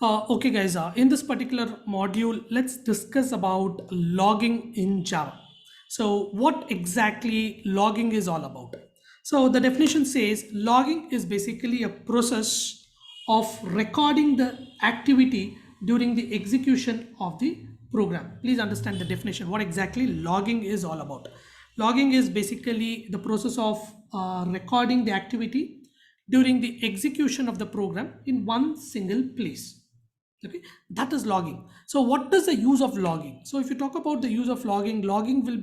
Okay, guys, in this particular module, let's discuss about logging in Java. So, what exactly logging is all about? So, the definition says logging is basically a process of recording the activity during the execution of the program. Please understand the definition, what exactly logging is all about. Logging is basically the process of recording the activity during the execution of the program in one single place. Okay, that is logging. So what is the use of logging? So if you talk about the use of logging, logging will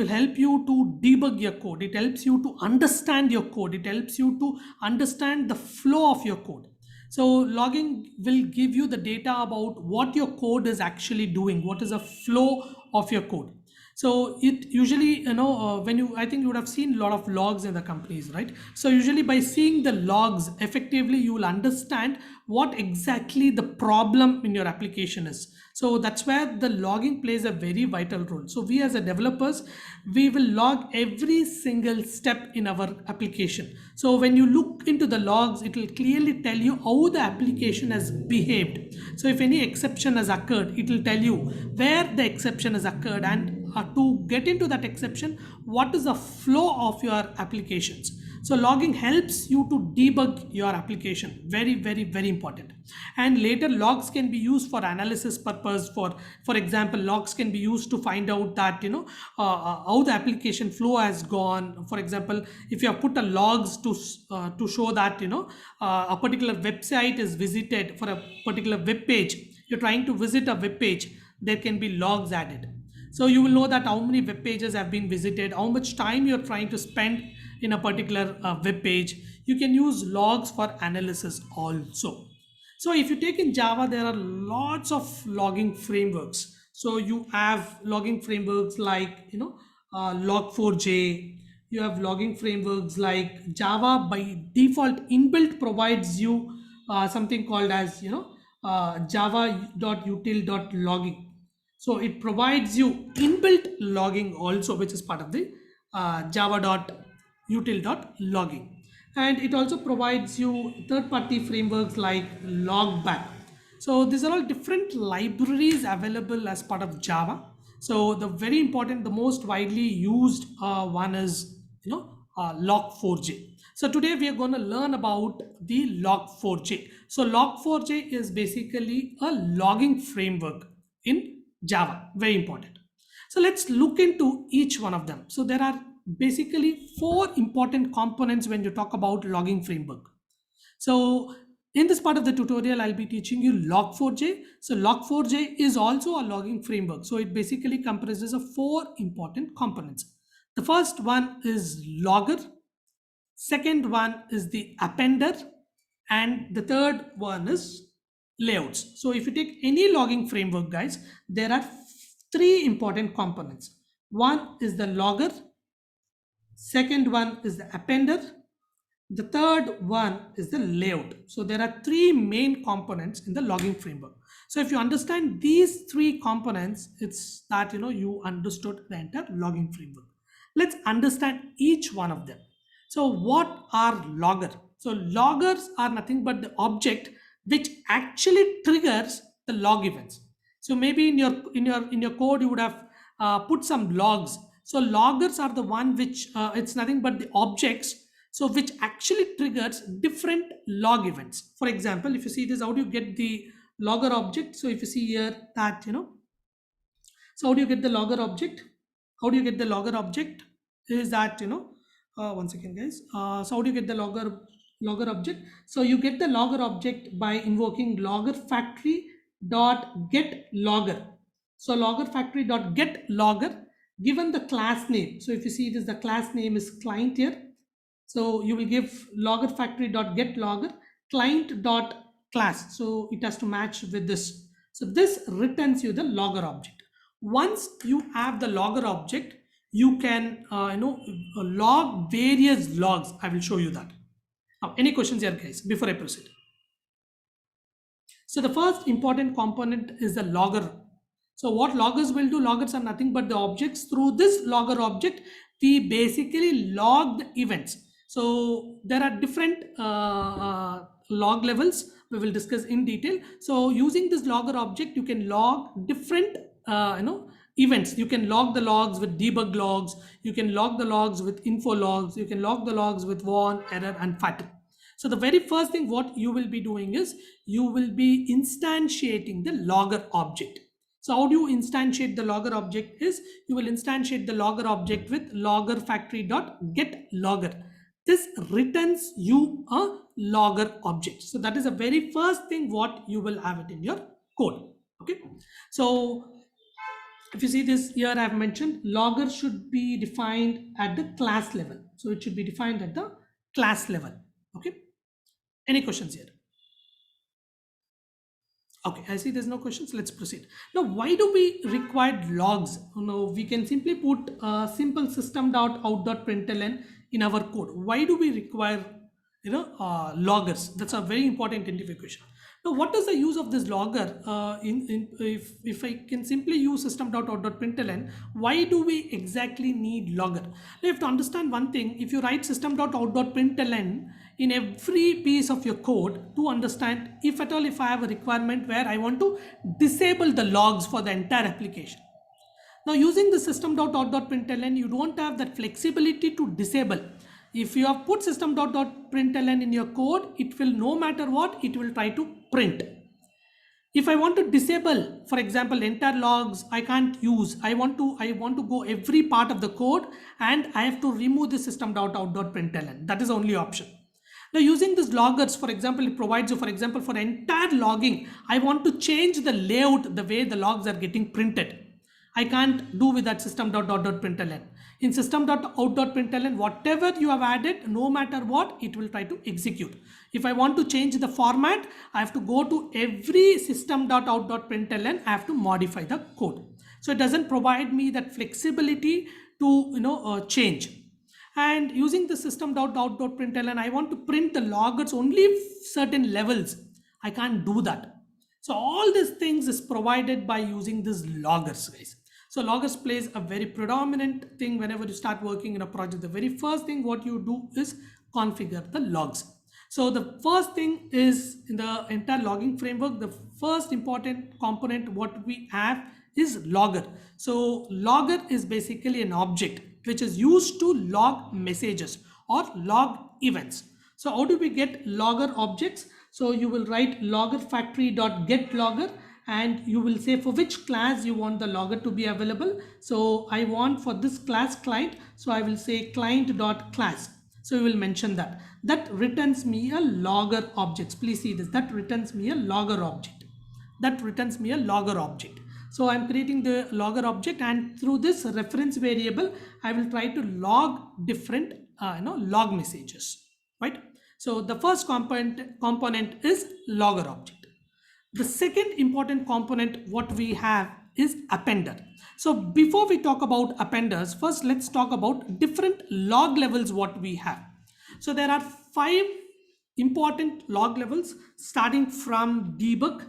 help you to debug your code. It helps you to understand your code. It helps you to understand the flow of your code. So logging will give you the data about what your code is actually doing, what is the flow of your code. So it usually, when you, I think you would have seen a lot of logs in the companies, right? So usually by seeing the logs effectively, you will understand what exactly the problem in your application is. So that's where the logging plays a very vital role. So we as a developers, we will log every single step in our application. So when you look into the logs, it will clearly tell you how the application has behaved. So if any exception has occurred, it will tell you where the exception has occurred, and to get into that exception, what is the flow of your applications. So logging helps you to debug your application. Very, very, very important. And later logs can be used for analysis purpose. For example, logs can be used to find out that how the application flow has gone. For example, if you have put a logs to show that a particular website is visited for a particular web page, you're trying to visit a web page, there can be logs added. So you will know that how many web pages have been visited, how much time you're trying to spend in a particular web page. You can use logs for analysis also. So if you take in Java, there are lots of logging frameworks. So you have logging frameworks like Log4j. You have logging frameworks like Java by default inbuilt provides you something called as java.util.logging. So it provides you inbuilt logging also, which is part of the java.util.logging. And it also provides you third-party frameworks like Logback. So these are all different libraries available as part of Java. So the very important, the most widely used one is Log4j. So today we are going to learn about the Log4j. So Log4j is basically a logging framework in Java. Very important. So let's look into each one of them. So there are basically four important components when you talk about logging framework. So in this part of the tutorial, I'll be teaching you Log4j. So Log4j is also a logging framework. So it basically comprises of four important components. The first one is logger. Second one is the appender. And the third one is layouts. So if you take any logging framework, guys, there are three important components. One is the logger. Second one is the appender. The third one is the layout. So there are three main components in the logging framework. So if you understand these three components, it's that you understood the entire logging framework. Let's understand each one of them. So what are logger? So loggers are nothing but the object which actually triggers the log events. So maybe in your code you would have put some logs. So loggers are the one which it's nothing but the objects, so which actually triggers different log events. For example, if you see this, how do you get the logger object? So if you see here that so how do you get the logger object? How do you get the logger object? Is that one second, guys. So how do you get the logger object? So you get the logger object by invoking logger factory dot get logger. So logger factory dot get logger, given the class name. So if you see this, the class name is client here. So you will give logger factory dot get logger client dot class. So it has to match with this. So this returns you the logger object. Once you have the logger object, you can log various logs. I will show you that. Now, any questions here, guys, before I proceed? So the first important component is the logger. So what loggers will do, loggers are nothing but the objects. Through this logger object, we basically log the events. So there are different log levels. we will discuss in detail. So using this logger object, you can log different events. You can log the logs with debug logs, you can log the logs with info logs, you can log the logs with warn, error and fatal. So the very first thing what you will be doing is you will be instantiating the logger object. So how do you instantiate the logger object is you will instantiate the logger object with logger factory dot get logger. This returns you a logger object. So that is the very first thing what you will have it in your code. Okay. So if you see this here, I have mentioned logger should be defined at the class level. So it should be defined at the class level. Okay. Any questions here? Okay, I see there's no questions. Let's proceed. Now, why do we require logs? Now, we can simply put simple system.out.println in our code. Why do we require loggers? That's a very important identification. Now, what is the use of this logger? If I can simply use system.out.println, why do we exactly need logger? Now, you have to understand one thing. If you write system.out.println in every piece of your code to understand, if at all, if I have a requirement where I want to disable the logs for the entire application. Now using the system.out.println, you don't have that flexibility to disable. If you have put system.out.println in your code, it will, no matter what, it will try to print. If I want to disable, for example, entire logs, I can't use. I want to go every part of the code and I have to remove the system.out.println. That is the only option. Now using these loggers, for example, it provides you, for example, for entire logging, I want to change the layout, the way the logs are getting printed. I can't do with that system.out.println. In system.out.println, whatever you have added, no matter what, it will try to execute. If I want to change the format, I have to go to every system.out.println, I have to modify the code. So it doesn't provide me that flexibility to change. And using the system.out.println, I want to print the loggers only certain levels. I can't do that. So all these things is provided by using these loggers, guys. So loggers plays a very predominant thing whenever you start working in a project. The very first thing what you do is configure the logs. So the first thing is in the entire logging framework, the first important component what we have is logger. So logger is basically an object which is used to log messages or log events. So how do we get logger objects? So you will write logger factory dot get logger and you will say for which class you want the logger to be available. So I want for this class client. So I will say client dot class. So we will mention that. That returns me a logger object. Please see this. That returns me a logger object. That returns me a logger object. So I'm creating the logger object and through this reference variable, I will try to log different log messages, right? So the first component is logger object. The second important component what we have is appender. So before we talk about appenders, first let's talk about different log levels what we have. So there are 5 important log levels starting from debug,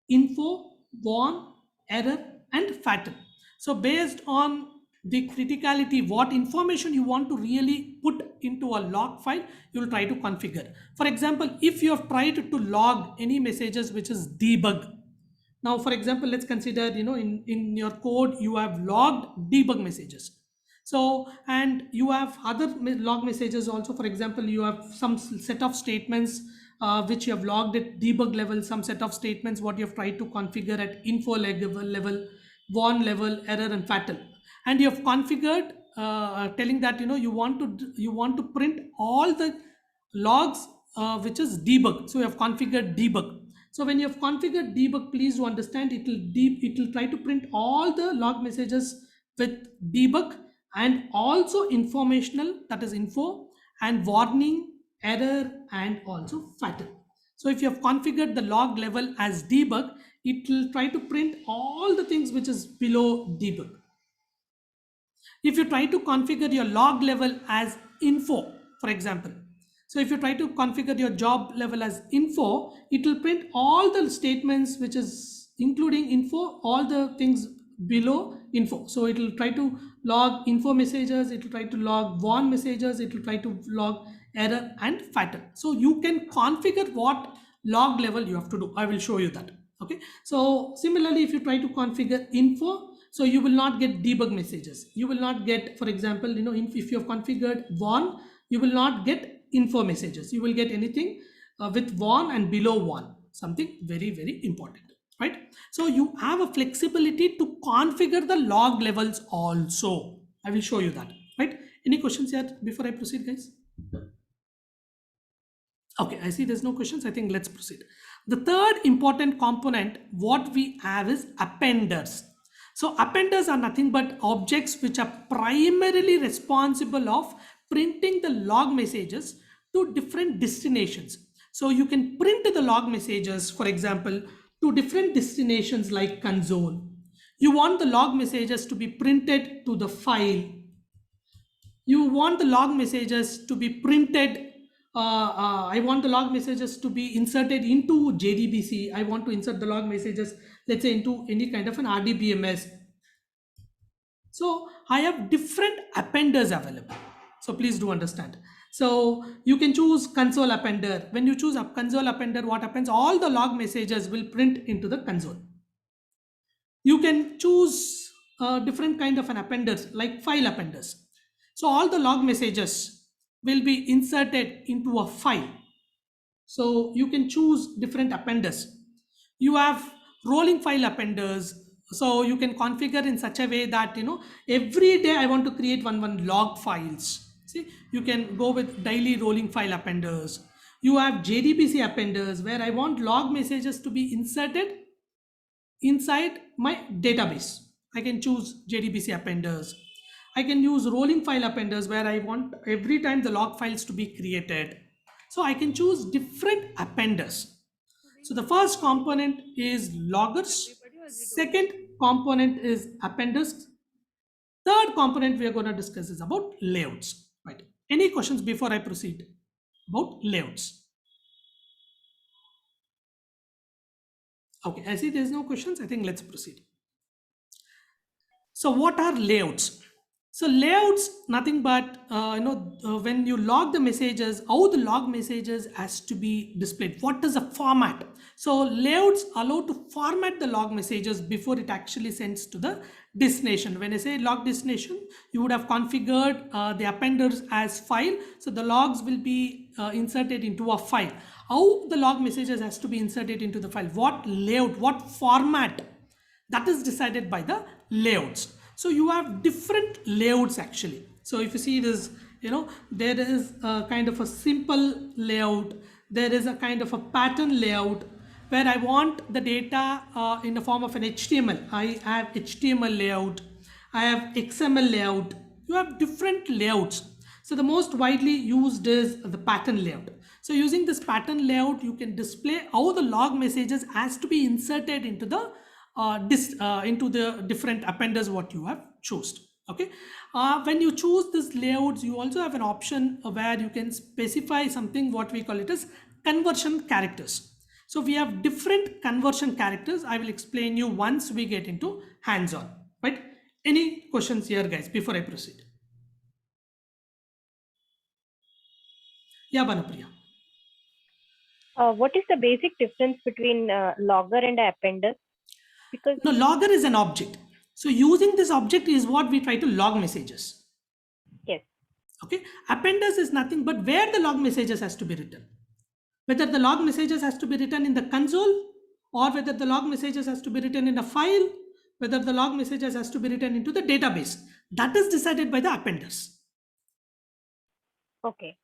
info, warn, error and fatal. So based on the criticality, what information you want to really put into a log file, you will try to configure. For example, if you have tried to log any messages which is debug. Now, for example, let's consider, in your code, you have logged debug messages. So, and you have other log messages also. For example, you have some set of statements which you have logged at debug level, some set of statements what you have tried to configure at info level, warn level, error and fatal. And you have configured telling that you want to print all the logs which is debug. So you have configured debug. So when you have configured debug, please do understand it will try to print all the log messages with debug and also informational, that is info, and warning, error and also fatal. So if you have configured the log level as debug, it will try to print all the things which is below debug. If you try to configure your log level as info, for example, so if you try to configure your job level as info, it will print all the statements which is including info, all the things below info. So it will try to log info messages, it will try to log warn messages, it will try to log error and fatal. So you can configure what log level you have to do. I will show you that. Okay, so similarly, if you try to configure info, so you will not get debug messages. You will not get, for example, if you have configured warn, you will not get info messages. You will get anything with warn and below warn, something very, very important, right? So you have a flexibility to configure the log levels also. I will show you that, right? Any questions here before I proceed, guys? Okay, I see there's no questions. I think let's proceed. The third important component what we have is appenders. So appenders are nothing but objects which are primarily responsible of printing the log messages to different destinations. So you can print the log messages, for example, to different destinations like console. You want the log messages to be printed to the file. You want the log messages to be printed. I want the log messages to be inserted into JDBC. I want to insert the log messages, let's say, into any kind of an RDBMS. So I have different appenders available. So please do understand. So you can choose console appender. When you choose a console appender, what happens? All the log messages will print into the console. You can choose a different kind of an appenders like file appenders. So all the log messages will be inserted into a file. So you can choose different appenders. You have rolling file appenders. So you can configure in such a way that, every day I want to create one log files. See, you can go with daily rolling file appenders. You have JDBC appenders where I want log messages to be inserted inside my database. I can choose JDBC appenders. I can use rolling file appenders where I want every time the log files to be created. So I can choose different appenders. So the first component is loggers. Second component is appenders. Third component we are going to discuss is about layouts. Right? Any questions before I proceed about layouts? Okay, I see there's no questions. I think let's proceed. So what are layouts? So layouts, nothing but, when you log the messages, how the log messages has to be displayed. What is the format? So layouts allow to format the log messages before it actually sends to the destination. When I say log destination, you would have configured the appenders as file. So the logs will be inserted into a file. How the log messages has to be inserted into the file? What layout, what format? That is decided by the layouts. So you have different layouts actually. So if you see this, there is a kind of a simple layout. There is a kind of a pattern layout where I want the data in the form of an HTML. I have HTML layout. I have XML layout. You have different layouts. So the most widely used is the pattern layout. So using this pattern layout, you can display how the log messages has to be inserted into the into the different appenders what you have chosen. Okay, when you choose this layouts, you also have an option where you can specify something what we call it as conversion characters. So we have different conversion characters. I will explain you once we get into hands-on. Right? Any questions here, guys, before I proceed? Yeah, Banapriya. What is the basic difference between logger and appender? Because no, logger is an object. So using this object is what we try to log messages. Yes. Okay. Appenders is nothing but where the log messages has to be written. Whether the log messages has to be written in the console or whether the log messages has to be written in a file, whether the log messages has to be written into the database. That is decided by the appenders. Okay.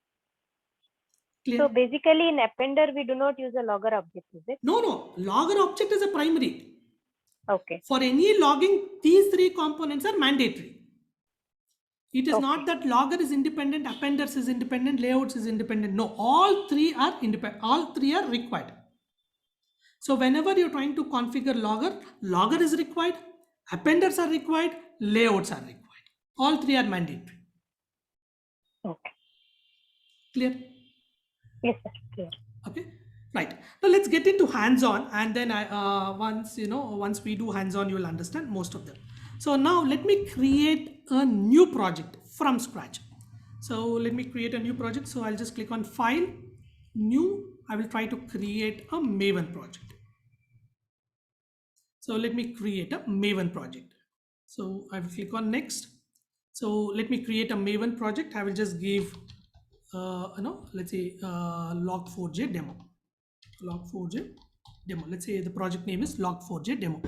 Clear? So basically in appender, we do not use a logger object, is it? No. Logger object is a primary. Okay. For any logging, these three components are mandatory. It is not that logger is independent, appenders is independent, layouts is independent. No, all three are independent. All three are required. So whenever you're trying to configure logger is required, appenders are required, layouts are required. All three are mandatory. Okay. Clear? Yes, sir. Clear. Okay. Right. Now let's get into hands-on, and then once we do hands-on, you will understand most of them. So now let me create a new project from scratch. So let me create a new project. So I'll just click on File, New. I will try to create a Maven project. So let me create a Maven project. So I will click on Next. So let me create a Maven project. I will just give, let's say log4j demo. Log4j demo. Let's say the project name is log4j demo.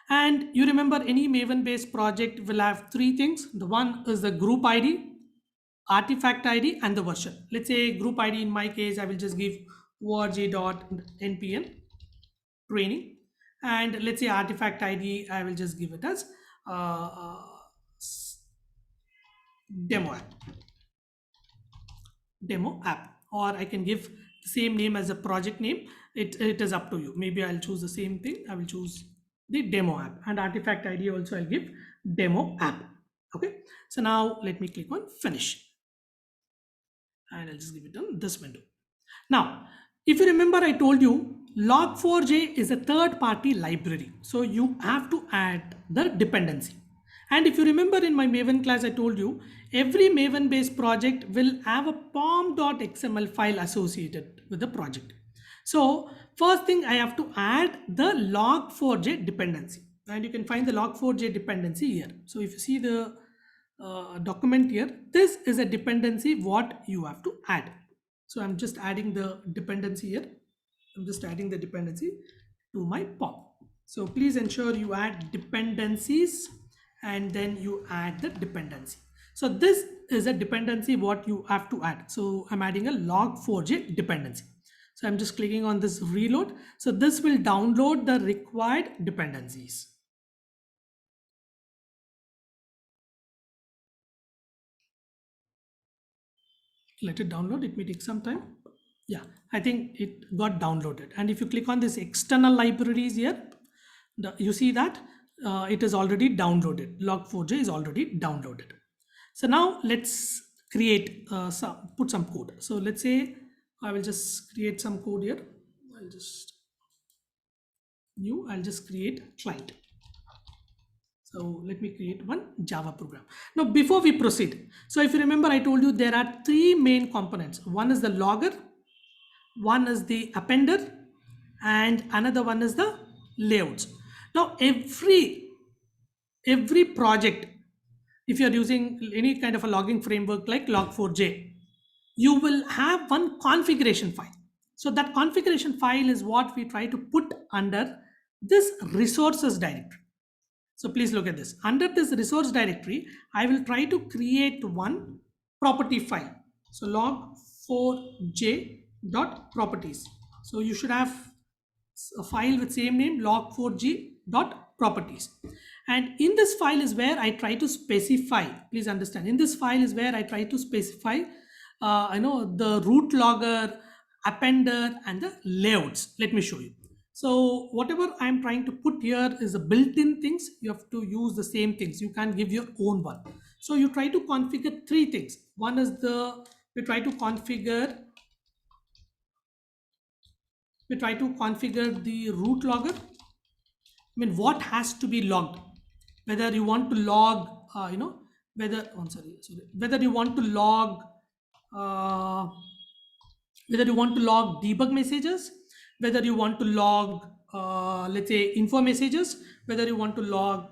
And you remember any Maven based project will have three things. The one is the group ID, artifact ID, and the version. Let's say group ID, in my case, I will just give org.npm training. And let's say artifact ID, I will just give it as demo app. Demo app, or I can give the same name as a project name. It is up to you. Maybe I'll choose the same thing. I will choose the demo app, and artifact ID also I'll give demo app. Okay, so now let me click on finish, and I'll just give it on this window. Now, if you remember, I told you log4j is a third-party library. So you have to add the dependency. And if you remember in my Maven class, I told you every Maven-based project will have a pom.xml file associated with the project. So first thing, I have to add the log4j dependency. And you can find the log4j dependency here. So if you see the document here, this is a dependency what you have to add. So I'm just adding the dependency here. I'm just adding the dependency to my POM. So please ensure you add dependencies and then you add the dependency. So this is a dependency what you have to add. So I'm adding a log4j dependency. So I'm just clicking on this reload. So this will download the required dependencies. Let it download. It may take some time. Yeah, I think it got downloaded. And if you click on this external libraries here, you see that it is already downloaded. Log4j is already downloaded. So now let's create put some code. So let's say I will just create some code here. I'll just create client. So let me create one Java program. Now, before we proceed, so if you remember, I told you there are three main components. One is the logger, one is the appender, and another one is the layouts. Now, every project, if you're using any kind of a logging framework like log4j, you will have one configuration file. So that configuration file is what we try to put under this resources directory. So please look at this. Under this resource directory, I will try to create one property file. So log4j.properties. So you should have a file with same name, log4j.properties. And in this file is where I try to specify, please understand, in this file is where I try to specify the root logger, appender, and the layouts. Let me show you. So whatever I'm trying to put here is the built-in things. You have to use the same things. You can't give your own one. So you try to configure three things. One is we try to configure the root logger. I mean, what has to be logged? Whether you want to log, whether you want to log, whether you want to log debug messages, whether you want to log, let's say, info messages, whether you want to log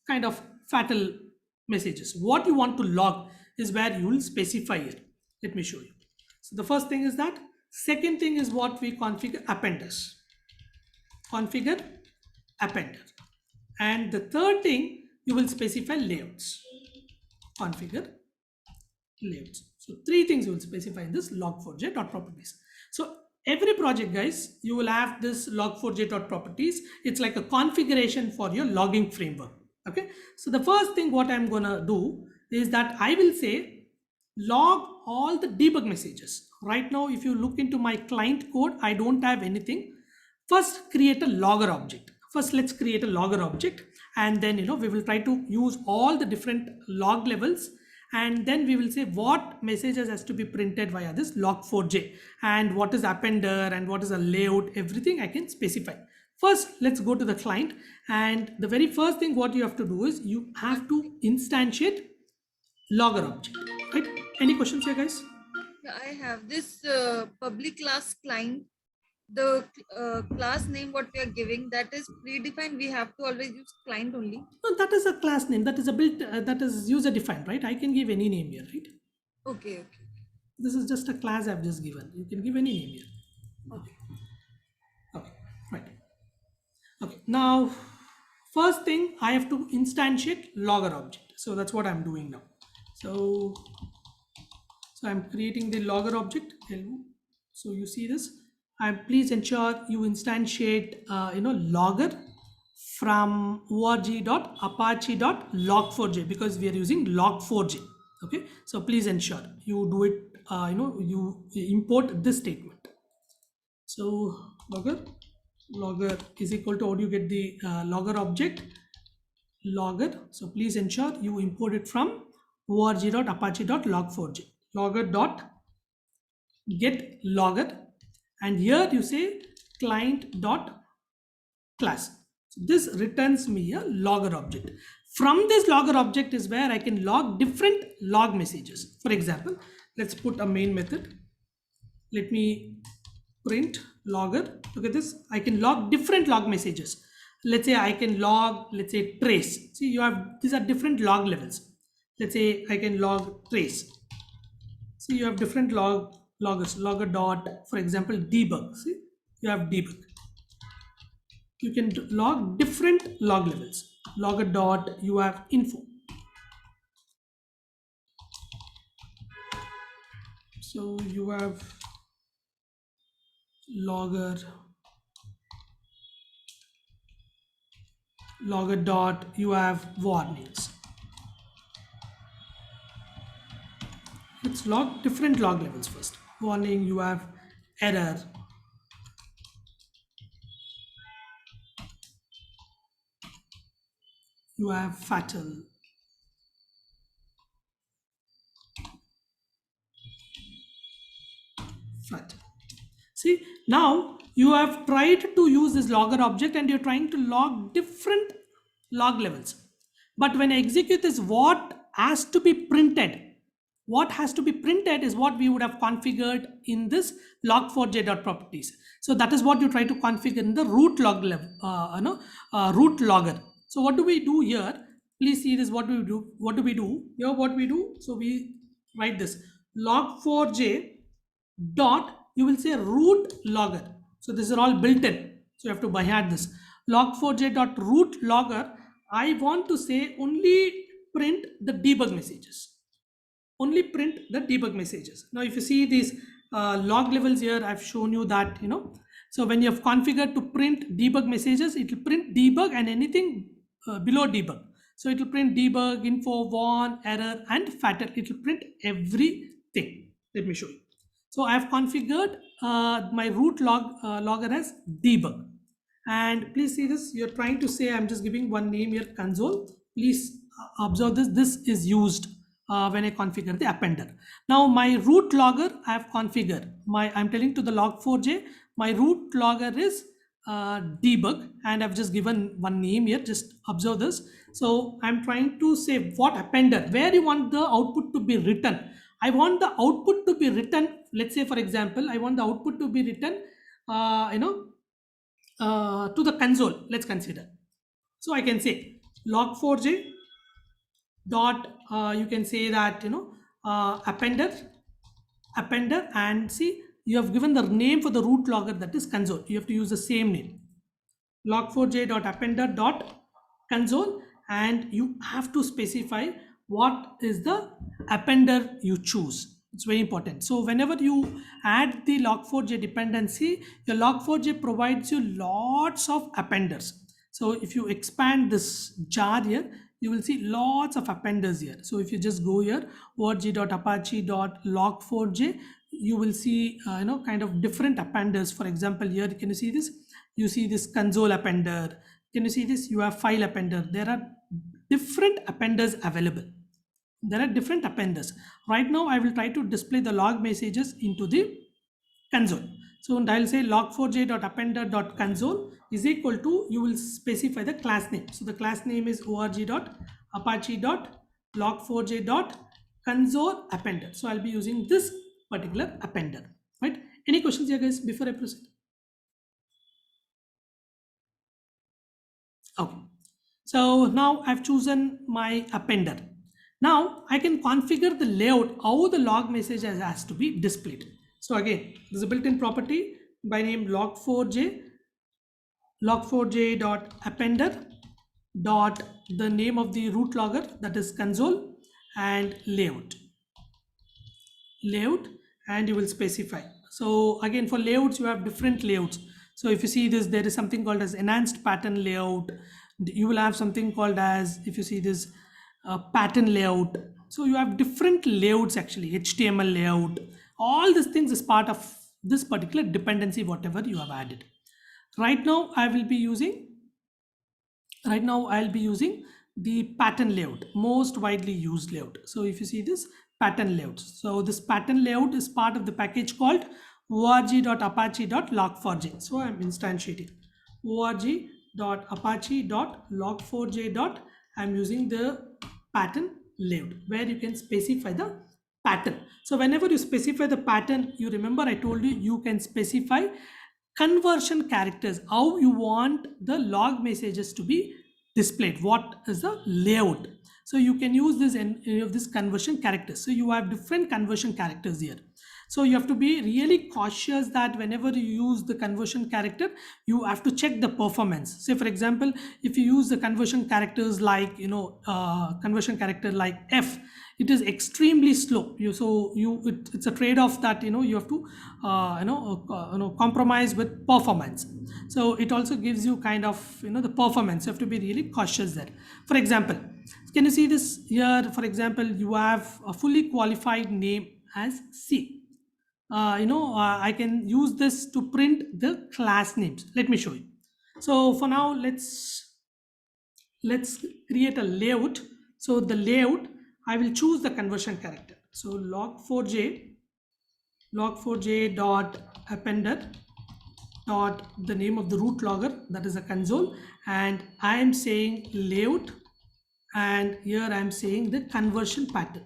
kind of fatal messages. What you want to log is where you will specify it. Let me show you. So the first thing is that. Second thing is what we configure appenders. Configure appender. And the third thing, you will specify layouts. Configure layouts. So three things you will specify in this log4j.properties. So every project, guys, you will have this log4j.properties. It's like a configuration for your logging framework. Okay. So the first thing what I'm going to do is that I will say log all the debug messages. Right now, if you look into my client code, I don't have anything. First, create a logger object. First, let's create a logger object, and then we will try to use all the different log levels, and then we will say what messages has to be printed via this log4j, and what is appender and what is a layout. Everything I can specify. First, let's go to the client, and the very first thing what you have to do is you have to instantiate logger object. Right? Any questions here, guys? Yeah, I have this public class client. The class name what we are giving, that is predefined. We have to always use client only. No, that is a class name. That is a built. That is user defined, right? I can give any name here, right? Okay, okay, This is just a class I've just given. You can give any name here. okay. Okay, right. Okay, now first thing I have to instantiate logger object. So that's what I'm doing now. So I'm creating the logger object. So you see this. And please ensure you instantiate logger from org.apache.log4j because we are using log4j. Okay, so please ensure you do it. You import this statement. So logger is equal to, how do you get the logger object? Logger. So please ensure you import it from org.apache.log4j. Logger dot get logger, and here you say client dot class. So this returns me a logger object. From this logger object is where I can log different log messages. For example, let's put a main method. Let me print logger. Look at this. I can log different log messages. Let's say I can log, let's say trace. See, you have, these are different log levels. Let's say I can log trace. See, you have different loggers. Logger dot, for example, debug. See, you have debug. You can log different log levels. Logger dot, you have info. So you have logger dot, you have warnings. Let's log different log levels first. Warning, you have error. You have fatal. Fatal. See, now you have tried to use this logger object and you're trying to log different log levels. But when I execute this, what has to be printed? What has to be printed is what we would have configured in this log4j.properties. So that is what you try to configure in the root log level, root logger. So what do we do here? Please see this. What do we do? What do we do here? What we do? So we write this log4j dot, you will say root logger. So this is all built in. So you have to by hand this log4j dot root logger. I want to say only print the debug messages. Only print the debug messages. Now, if you see these log levels here, I've shown you that, so when you have configured to print debug messages, it will print debug and anything below debug. So it will print debug, info, warn, error, and fatal. It will print everything. Let me show you. So I have configured my root logger as debug. And please see this. You're trying to say, I'm just giving one name here, console. Please observe this. This is used when I configure the appender. Now my root logger I have configured. I'm telling to the log4j, my root logger is debug, and I've just given one name here. Just observe this. So I'm trying to say what appender, where you want the output to be written. I want the output to be written. Let's say, for example, I want the output to be written, to the console. Let's consider. So I can say log4j dot, you can say that, appender, and see, you have given the name for the root logger, that is console. You have to use the same name, log4j dot appender dot console, and you have to specify what is the appender you choose. It's very important. So whenever you add the log4j dependency, your log4j provides you lots of appenders. So if you expand this jar here, you will see lots of appenders here. So if you just go here, org.apache.log4j, you will see, kind of different appenders. For example, here, can you see this? You see this console appender. Can you see this? You have file appender. There are different appenders available. There are different appenders. Right now, I will try to display the log messages into the console. So I'll say log4j.appender.console is equal to, you will specify the class name. So the class name is org.apache.log4j. console appender. So I'll be using this particular appender, right? Any questions here, guys, before I proceed? Okay. So now I've chosen my appender. Now I can configure the layout, how the log message has to be displayed. So again, there's a built-in property by name log4j log4j.appender dot the name of the root logger, that is console, and layout, and you will specify. So again, for layouts you have different layouts. So if you see this, there is something called as enhanced pattern layout. You will have something called as, if you see this, pattern layout. So you have different layouts, actually HTML layout. All these things is part of this particular dependency, whatever you have added. Right now I'll be using the pattern layout, most widely used layout. So if you see this pattern layout, so this pattern layout is part of the package called org.apache.log4j. So I'm instantiating org.apache.log4j. I'm using the pattern layout where you can specify the pattern. So whenever you specify the pattern, you remember I told you can specify conversion characters, how you want the log messages to be displayed, what is the layout. So you can use this this conversion characters. So you have different conversion characters here. So you have to be really cautious that whenever you use the conversion character, you have to check the performance. Say for example, if you use the conversion characters like conversion character like F, it is extremely slow. It's a trade-off that you have to compromise with performance. So it also gives you kind of the performance. You have to be really cautious there. For example, can you see this here? For example, you have a fully qualified name as C. I can use this to print the class names. Let me show you. So for now, let's create a layout. So the layout, I will choose the conversion character. So log4j dot appender dot the name of the root logger, that is a console, and I am saying layout, and here I am saying the conversion pattern,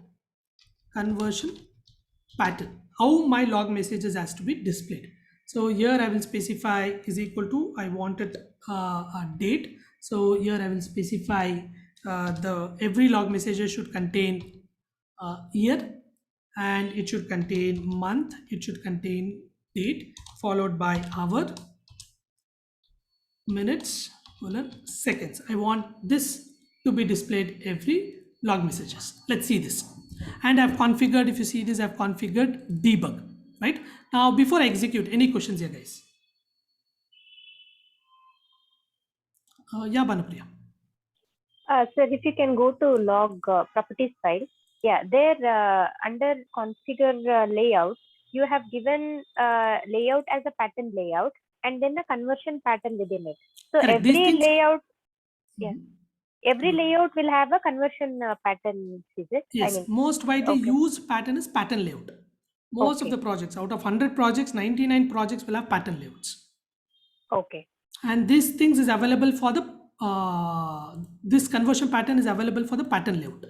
how my log messages has to be displayed. So here I will specify is equal to, I wanted a date. So here I will specify every log message should contain year, and it should contain month, it should contain date, followed by hour, minutes, seconds. I want this to be displayed every log messages. Let's see this. And I've configured, if you see this, I've configured debug. Right now, before I execute, any questions here, guys? Yeah, Banapriya. Sir, if you can go to log properties file, yeah, there under configure layout, you have given layout as a pattern layout and then the conversion pattern within it. So Correct. every layout, yeah, Mhm. every layout will have a conversion pattern, is it? Yes, most widely okay. used pattern is pattern layout. Most of the projects, out of 100 projects, 99 projects will have pattern layouts. Okay. And these things is available for the this conversion pattern is available for the pattern layout,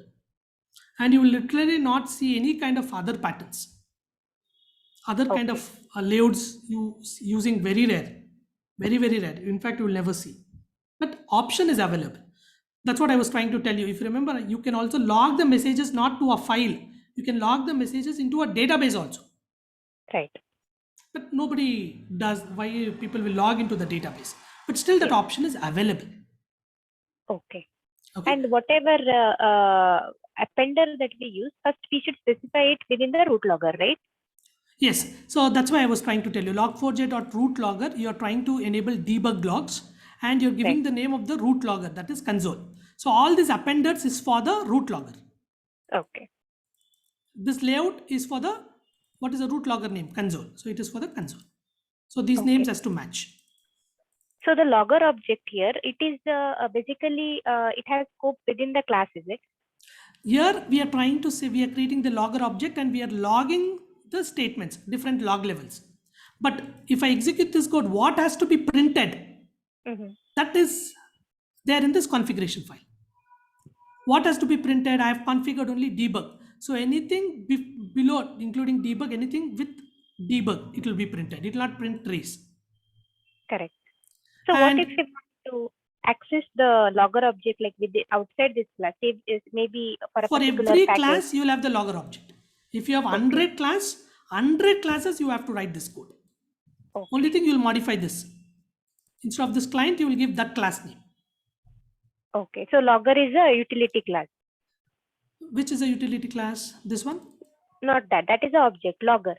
and you will literally not see any kind of other patterns, kind of layouts using very rare, very rare. In fact, you will never see, but option is available. That's what I was trying to tell you. If you remember, you can also log the messages not to a file. You can log the messages into a database also. Right. But nobody does. Why people will log into the database? But still, that option is available. Okay. And whatever appender that we use, first we should specify it within the root logger, right? Yes. So that's why I was trying to tell you log4j.root logger. You're trying to enable debug logs, and you're giving the name of the root logger, that is console. So all these appenders is for the root logger. Okay. This layout is for the, what is the root logger name? Console. So it is for the console. So these names has to match. So the logger object here, it is basically it has scope within the class, is it? Here we are trying to say we are creating the logger object and we are logging the statements, different log levels. But if I execute this code, what has to be printed? That is there in this configuration file. What has to be printed? I have configured only debug. So anything below, including debug, anything with debug, it will be printed. It will not print trace. Correct. So what if And you want to access the logger object like with the outside this class? If is maybe for a for particular every package. class, you will have the logger object. If you have Okay. 100 classes, you have to write this code. Okay. Only thing, you will modify this. Instead of this client, you will give that class name. Okay. So logger is a utility class. Which is a utility class? This one? Not that. That is a object, logger.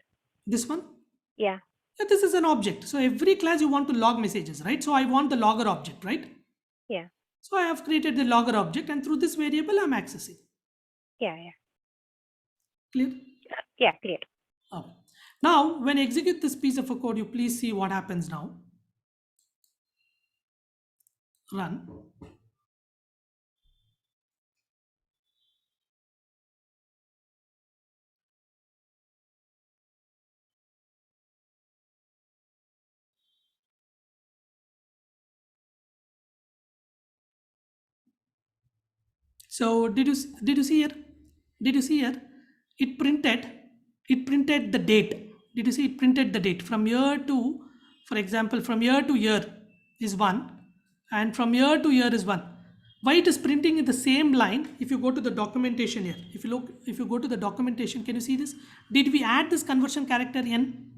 This one? Yeah. Yeah, this is an object. So every class you want to log messages, right? So I want the logger object, right? Yeah. So I have created the logger object, and through this variable I'm accessing. Yeah. Yeah. Clear? Yeah. Clear. Okay. Now, when I execute this piece of a code, you please see what happens now. Run. So did you see here? Did you see here? It printed the date. Did you see it printed the date from year to, for example, from year to year is 1, and from year to year is 1. Why it is printing in the same line? If you go to the documentation here, if you go to the documentation, can you see this? Did we add this conversion character n?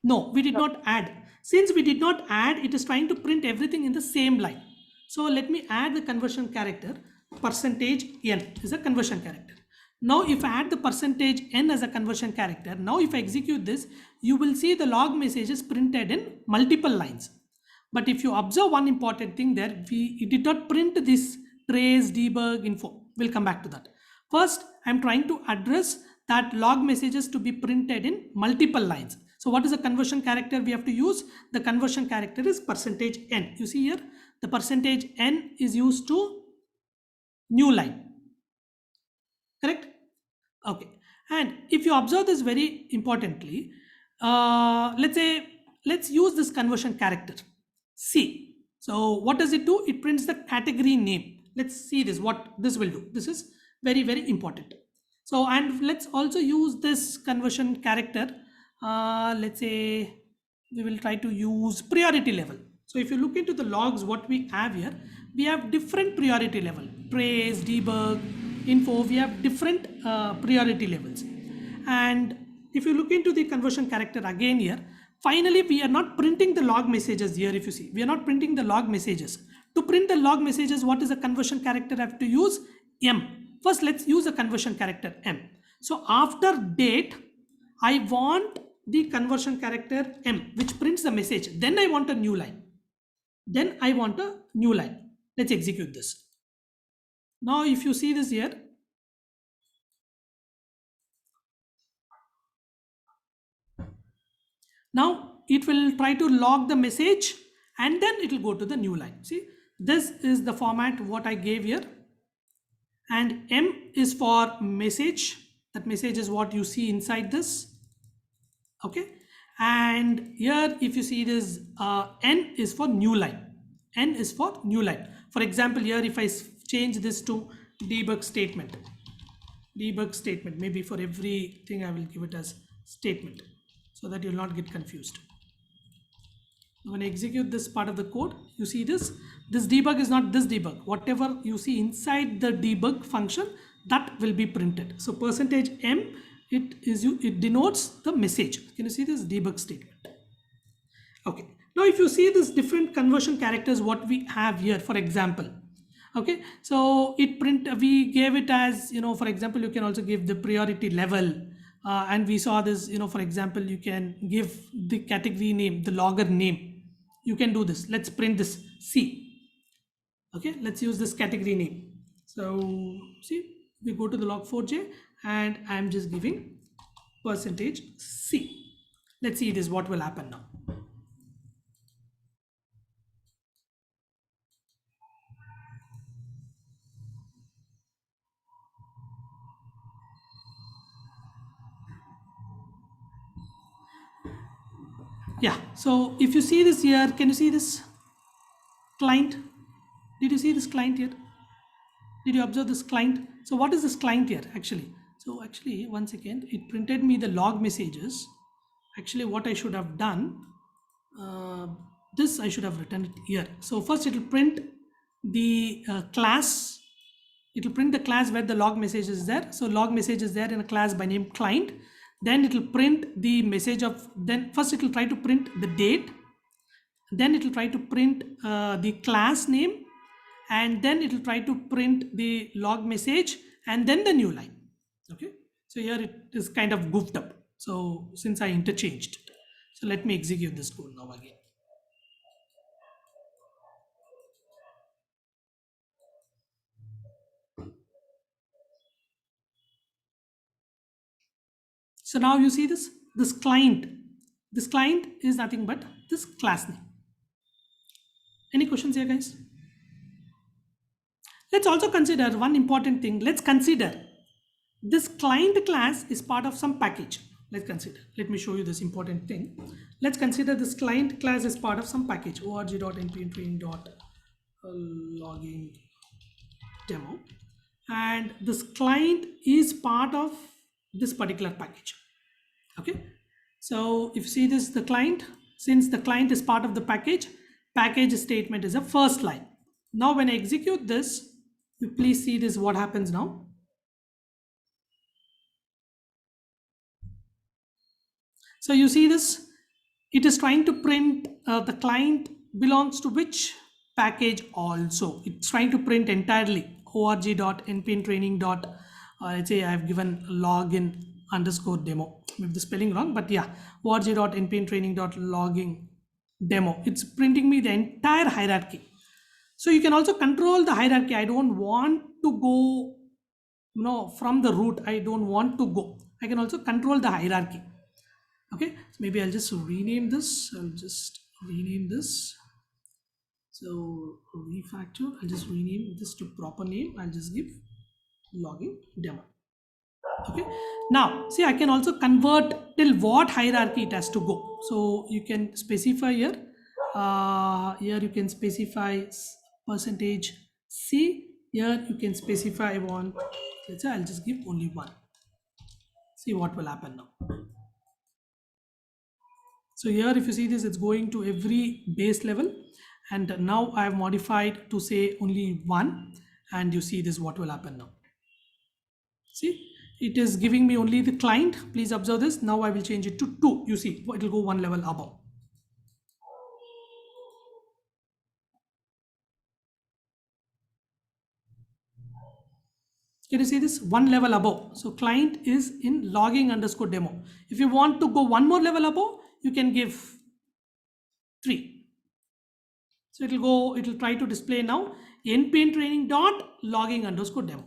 No, we did not add. Since we did not add, it is trying to print everything in the same line. So let me add the conversion character. Percentage n is a conversion character. Now if I add the percentage n as a conversion character, now if I execute this, you will see the log messages printed in multiple lines. But if you observe one important thing there, it did not print this trace, debug, info. We'll come back to that. First, I'm trying to address that log messages to be printed in multiple lines. So what is the conversion character we have to use? The conversion character is percentage n. You see here, the percentage n is used to new line. Correct? Okay. And if you observe this very importantly, let's use this conversion character C. So what does it do? It prints the category name. Let's see this, what this will do. This is very, very important. So, and let's also use this conversion character. Let's say we will try to use priority level. So if you look into the logs, what we have here, we have different priority level, trace, debug, info, we have different priority levels. And if you look into the conversion character again here, finally we are not printing the log messages here. If you see, we are not printing the log messages. To print the log messages, what is the conversion character I have to use? M. First let's use a conversion character M. So after date, I want the conversion character M, which prints the message. Then I want a new line. Let's execute this. Now if you see this here, now it will try to log the message and then it will go to the new line. See, this is the format what I gave here, and M is for message. That message is what you see inside this. Okay, and here if you see this, N is for new line. N is for new line. For example, here if I change this to debug statement, maybe for everything I will give it as statement, so that you will not get confused. When I execute this part of the code, you see this debug is not this debug. Whatever you see inside the debug function, that will be printed. So percentage M, it denotes the message. Can you see this debug statement? Okay. Now if you see this different conversion characters, what we have here, for example, okay, so we gave it as, for example, you can also give the priority level, and we saw this, for example, you can give the category name, the logger name. You can do this. Let's print this C. Okay, let's use this category name. So see, we go to the log4j and I'm just giving percentage C. Let's see this, what will happen now. Yeah, so if you see this here, can you see this client? Did you see this client here? Did you observe this client? So what is this client here actually? So actually, once again, it printed me the log messages. Actually, what I should have done, uh, this I should have written it here. So first it will print the class. It will print the class where the log message is there. So log message is there in a class by name client. Then it will print the message of, then first it will try to print the date. Then it will try to print the class name, and then it will try to print the log message and then the new line. Okay, so here it is kind of goofed up. So since I interchanged, so let me execute this code now again. So now you see this client is nothing but this class name. Any questions here, guys? Let's also consider one important thing. Let's consider this client class is part of some package. Let's consider. Let me show you this important thing. Let's consider this client class is part of some package, org.npm-training.logging demo, and this client is part of this particular package. Okay, so if you see this, the client, since the client is part of the package statement is a first line. Now when I execute this, you please see this, what happens now. So you see this, it is trying to print the client belongs to which package also. It's trying to print entirely org.npm-training. Let's say I have given login underscore demo. Maybe the spelling wrong, but yeah, org.npm-training.logging demo. It's printing me the entire hierarchy. So you can also control the hierarchy. I don't want to go, from the root. I don't want to go. I can also control the hierarchy. Okay, so maybe I'll just rename this. So refactor, I'll just rename this to proper name. I'll just give login demo. Okay, now see, I can also convert till what hierarchy it has to go. So you can specify here. Here you can specify percentage %C. Here you can specify one. Let's say I'll just give only one. See what will happen now. So here if you see this, it's going to every base level, and now I have modified to say only one, and you see this, what will happen now. See, it is giving me only the client. Please observe this. Now I will change it to 2. You see, it will go one level above. Can you see this, one level above? So client is in logging underscore demo. If you want to go one more level above, you can give 3. So it will try to display now npm-training.logging underscore demo.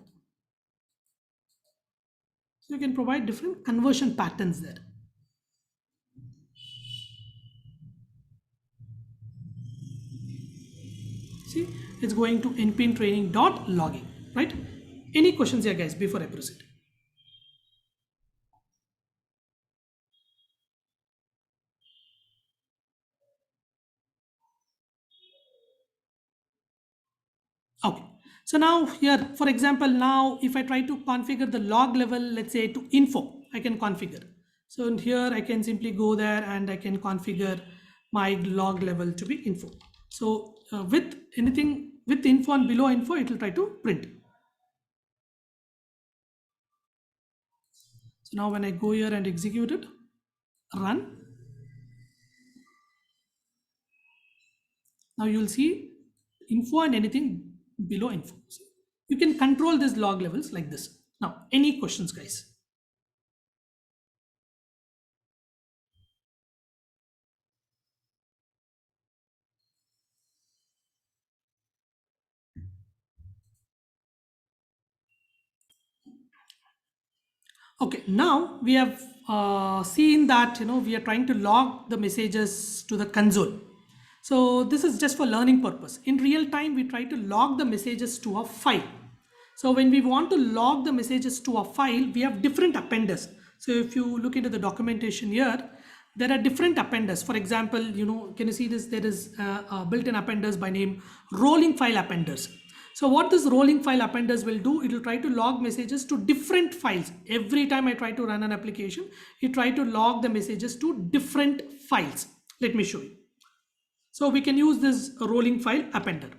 So you can provide different conversion patterns there. See, it's going to npm-training.logging, right? Any questions here, guys, before I proceed? Okay, so now here, for example, now if I try to configure the log level, let's say to info, I can configure. So here I can simply go there and I can configure my log level to be info. So with anything with info and below info, it will try to print. So now when I go here and execute it, run. Now you will see info and anything below info. So you can control these log levels like this. Now, any questions, guys? Okay, now we have seen that we are trying to log the messages to the console. So this is just for learning purpose. In real time, we try to log the messages to a file. So when we want to log the messages to a file, we have different appenders. So if you look into the documentation here, there are different appenders. For example, can you see this? There is a built-in appenders by name rolling file appenders. So what this rolling file appenders will do, it will try to log messages to different files. Every time I try to run an application, it try to log the messages to different files. Let me show you. So we can use this rolling file appender.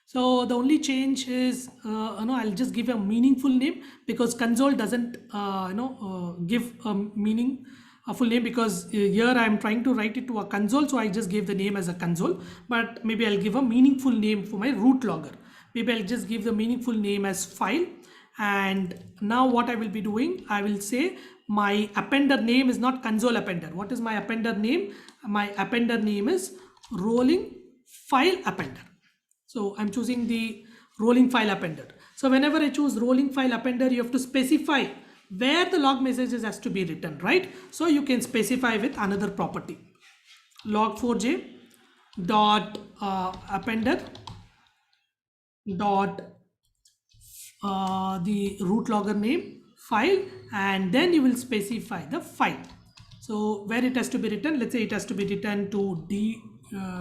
So the only change is, I'll just give a meaningful name, because console doesn't, give a meaning, a full name, because here I'm trying to write it to a console. So I just gave the name as a console, but maybe I'll give a meaningful name for my root logger. Maybe I'll just give the meaningful name as file. And now what I will be doing, I will say my appender name is not console appender. What is my appender name? My appender name is rolling file appender. So I'm choosing the rolling file appender. So whenever I choose rolling file appender, you have to specify where the log messages has to be written, right? So you can specify with another property, log4j dot appender dot the root logger name file, and then you will specify the file. So where it has to be written, let's say it has to be written to D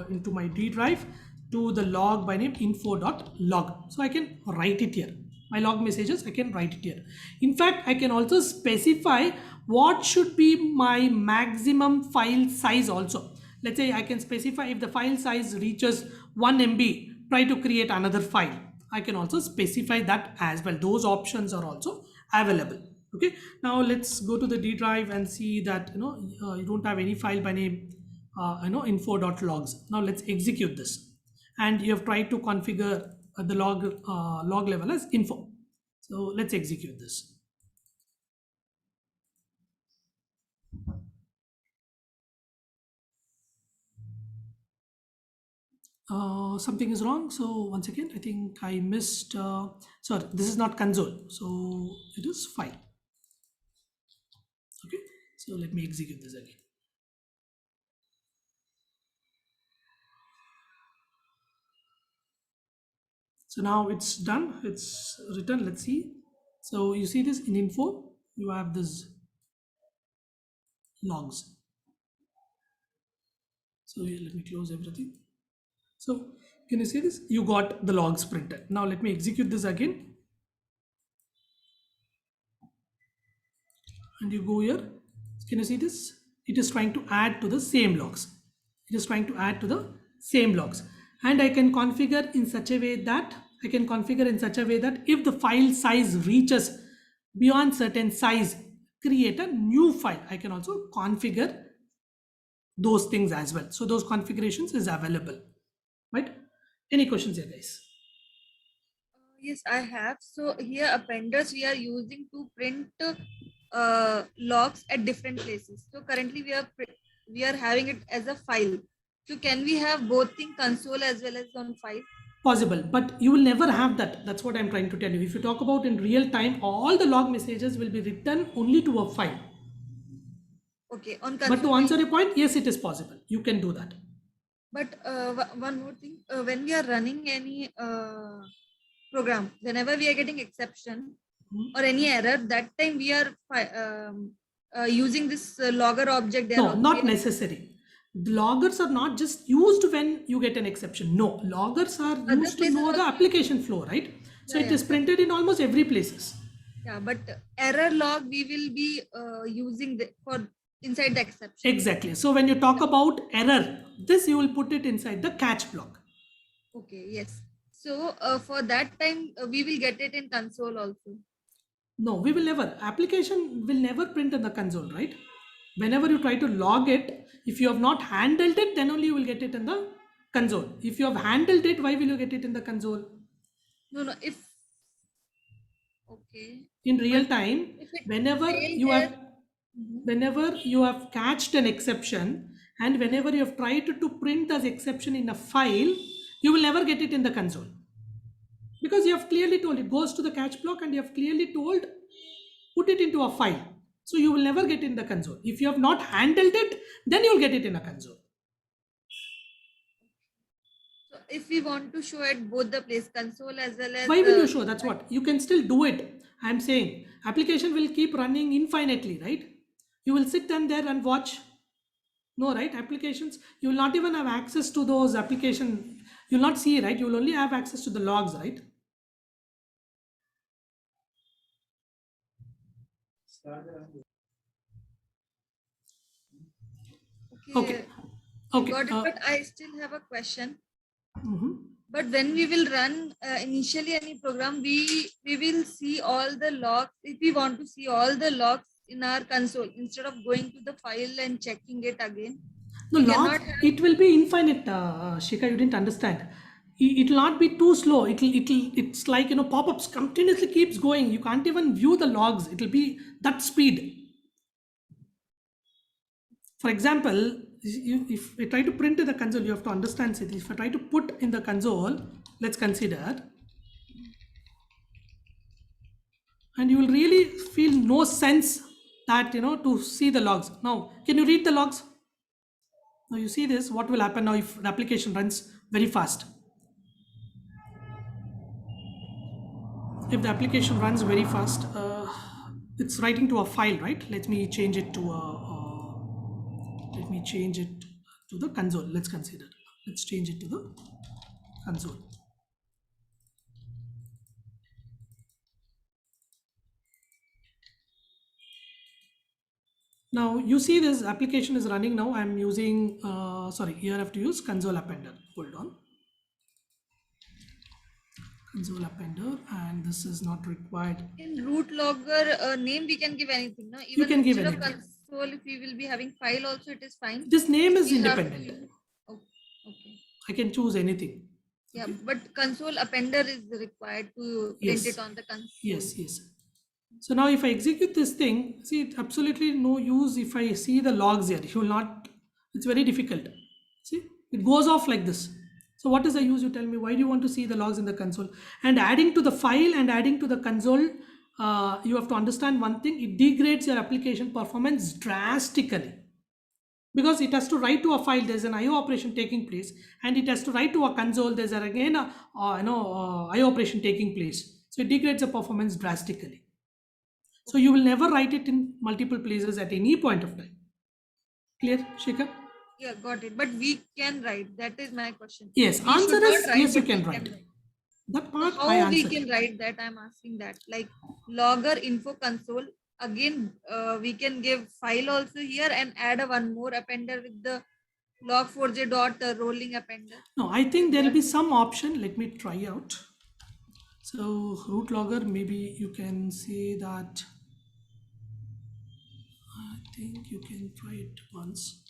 into my D drive, to the log by name info.log. So I can write it here. My log messages, I can write it here. In fact, I can also specify what should be my maximum file size also. Let's say I can specify if the file size reaches 1 MB, try to create another file. I can also specify that as well. Those options are also available. Okay, now let's go to the D drive and see that you don't have any file by name info.logs. Now let's execute this, and you have tried to configure the log level as info. So let's execute this. Something is wrong. So once again, I think I missed, sorry, this is not console, so it is file. Okay, so let me execute this again. So now it's done, it's written. Let's see. So you see this in info, you have this logs. So let me close everything. So can you see this? You got the logs printed. Now let me execute this again. And you go here. Can you see this? It is trying to add to the same logs. It is trying to add to the same logs. And I can configure in such a way that if the file size reaches beyond certain size, create a new file. I can also configure those things as well. So those configurations is available, right? Any questions here, guys? Yes, I have. So here appenders we are using to print logs at different places. So currently we are having it as a file. So can we have both in console as well as on file? Possible, but you will never have that. That's what I'm trying to tell you. If you talk about in real time, all the log messages will be written only to a file. Okay, on console. But to answer your point, yes, it is possible. You can do that. But one more thing, when we are running any program, whenever we are getting exception or any error, that time we are using this logger object there. No, not necessary. The loggers are not just used when you get an exception. No, loggers are used to know the application flow, right? So it is printed in almost every places. Yeah, but error log we will be using for inside the exception. Exactly. So when you talk about error, this you will put it inside the catch block. Okay, yes. So for that time, we will get it in console also. No, we will never. Application will never print in the console, right? Whenever you try to log it, if you have not handled it, then only you will get it in the console. If you have handled it, why will you get it in the console? No, if okay. In real time, whenever you have catched an exception, and whenever you have tried to print as exception in a file, you will never get it in the console, because you have clearly told it goes to the catch block, and you have clearly told put it into a file. So you will never get in the console. If you have not handled it, then you will get it in a console. So if we want to show at both the place, console as well as, why will you show? That's what you can still do it. I'm saying application will keep running infinitely, right? You will sit and there and watch. No, right? Applications, you will not even have access to those application. You will not see, right? You will only have access to the logs, right? Okay. Okay, I Okay. got it, but I still have a question. Mhm. But when we will run initially any program, we will see all the logs. If we want to see all the logs in our console, instead of going to the file and checking it again, No, we logs, cannot have. it will be infinite, Shikha, you didn't understand. It will not be too slow. It's like, pop-ups continuously keeps going. You can't even view the logs. It will be that speed. For example, if I try to print in the console, you have to understand it. If I try to put in the console, let's consider, and you will really feel no sense that, to see the logs. Now, can you read the logs? Now you see this, what will happen now if the application runs very fast? If the application runs very fast, it's writing to a file, right? Let me change it to let me change it to the console. Let's consider. Let's change it to the console. Now you see this application is running now. I'm using, sorry, here I have to use console appender. Hold on. Console appender, and this is not required. In root logger name, we can give anything. No, You even can give instead of anything. console, if we will be having file, also it is fine. This name If is we have independent. to, oh, okay. I can choose anything. Yeah, Okay. but console appender is required to print Yes. it on the console. Yes. Yes. So now if I execute this thing, see, it's absolutely no use if I see the logs here. You will not, it's very difficult. See, it goes off like this. So what is the use? You tell me, why do you want to see the logs in the console? And adding to the file and adding to the console, you have to understand one thing, it degrades your application performance drastically. Because it has to write to a file, there's an IO operation taking place, and it has to write to a console, there's again a IO operation taking place. So it degrades the performance drastically. So you will never write it in multiple places at any point of time. Clear, Shikhar? Yeah, got it. But we can write. That is my question. Yes, We answer should not is write, yes, you but can we can write. write. That So part I how we answered. can write that? I'm asking that. Like logger info console. Again, we can give file also here and add a one more appender with the log4j dot rolling appender. No, I think Like there will that. be some option. Let me try out. So root logger, maybe you can say that. I think you can try it once.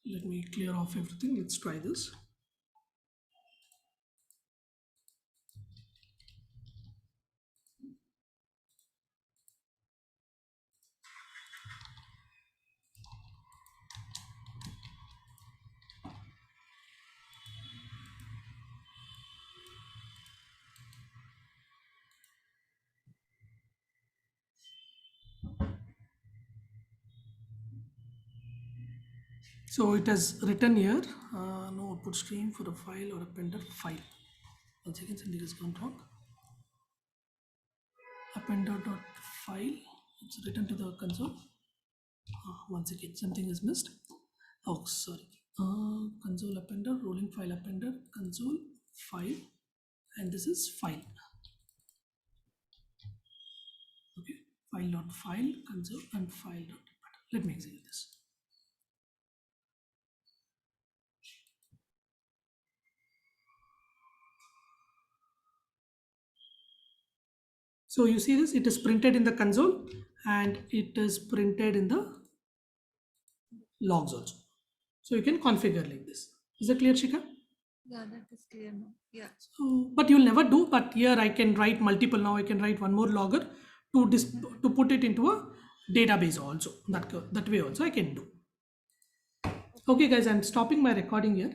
Let me clear off everything. Let's try this. So it has written here, no output stream for a file or appender file. One second, something has gone wrong. Appender dot file. It's written to the console. Once again, something is missed. Oh, sorry. Console appender, rolling file appender, console file, and this is file. Okay, file dot file, console, and file dot appender. Let me execute this. So you see this, it is printed in the console, and it is printed in the logs also. So you can configure like this. Is that clear, Shika? Yeah, that is clear now. Yeah. So, but you'll never do. But here I can write multiple. Now I can write one more logger to to put it into a database also. That way also I can do. Okay, guys, I'm stopping my recording here.